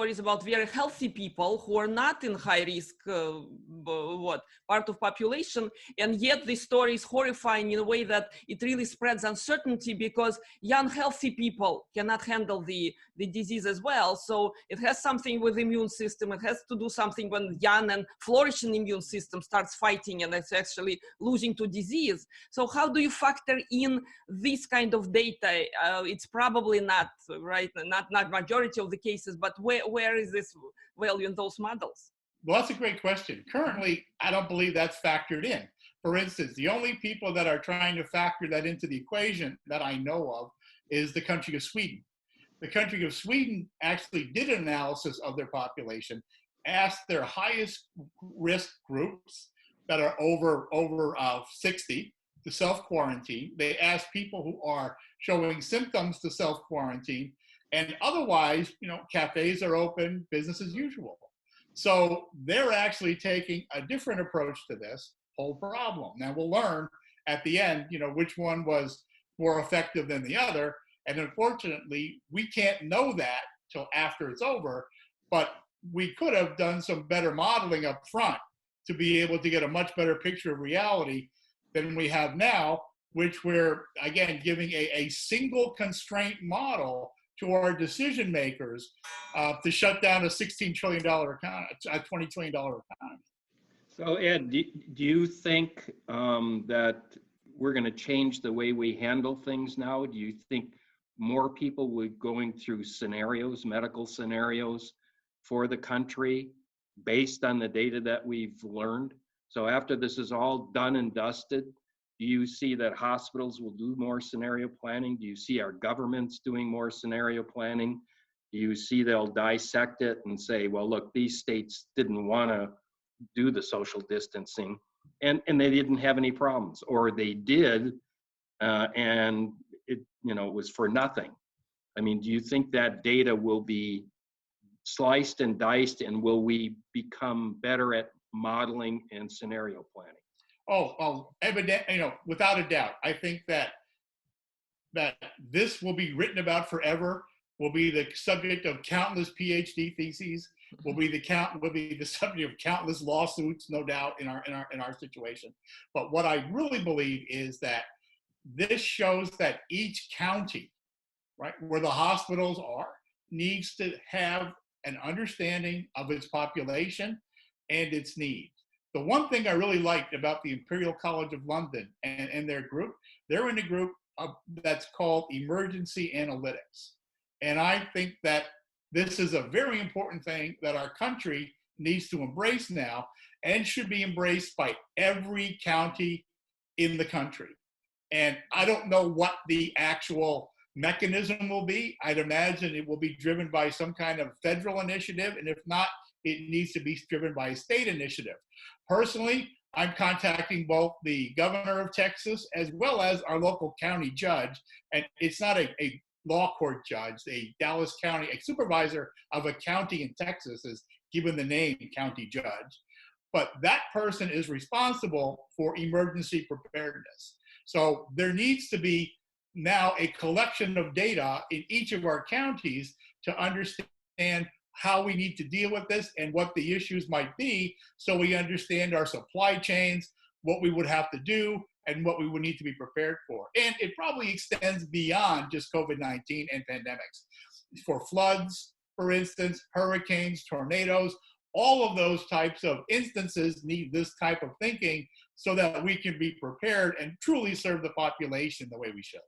stories about very healthy people who are not in high risk part of population, and yet the story is horrifying in a way that it really spreads uncertainty because young healthy people cannot handle the disease as well. So it has something with the immune system. It has to do something when young and flourishing immune system starts fighting and it's actually losing to disease. So how do you factor in this kind of data? It's probably not right, not majority of the cases, but where is this value in those models? Well, that's a great question. Currently, I don't believe that's factored in. For instance, the only people that are trying to factor that into the equation that I know of is the country of Sweden. The country of Sweden actually did an analysis of their population, asked their highest risk groups that are over 60 to self-quarantine. They asked people who are showing symptoms to self-quarantine, and otherwise, cafes are open, business as usual. So they're actually taking a different approach to this whole problem. Now we'll learn at the end, which one was more effective than the other. And unfortunately, we can't know that till after it's over, but we could have done some better modeling up front to be able to get a much better picture of reality than we have now, which we're, again, giving a single constraint model to our decision makers to shut down a $16 trillion economy, a $20 trillion economy. So Ed, do you think that we're going to change the way we handle things now? Do you think more people would going through scenarios, medical scenarios for the country based on the data that we've learned? So after this is all done and dusted, do you see that hospitals will do more scenario planning? Do you see our governments doing more scenario planning? Do you see they'll dissect it and say, well, look, these states didn't want to do the social distancing and they didn't have any problems, or they did and it was for nothing? I mean, do you think that data will be sliced and diced, and will we become better at modeling and scenario planning? Oh, evident, without a doubt. I think that this will be written about forever, will be the subject of countless PhD theses, will be the subject of countless lawsuits, no doubt, in our situation. But what I really believe is that this shows that each county, right, where the hospitals are, needs to have an understanding of its population and its needs. The one thing I really liked about the Imperial College of London and their group, they're in a group that's called Emergency Analytics. And I think that this is a very important thing that our country needs to embrace now, and should be embraced by every county in the country. And I don't know what the actual mechanism will be. I'd imagine it will be driven by some kind of federal initiative, and if not, it needs to be driven by a state initiative. Personally, I'm contacting both the governor of Texas as well as our local county judge, and it's not a law court judge, a Dallas County, a supervisor of a county in Texas is given the name county judge, but that person is responsible for emergency preparedness. So there needs to be now a collection of data in each of our counties to understand how we need to deal with this and what the issues might be, so we understand our supply chains, what we would have to do, and what we would need to be prepared for. And it probably extends beyond just COVID-19 and pandemics. For floods, for instance, hurricanes, tornadoes, all of those types of instances need this type of thinking so that we can be prepared and truly serve the population the way we should.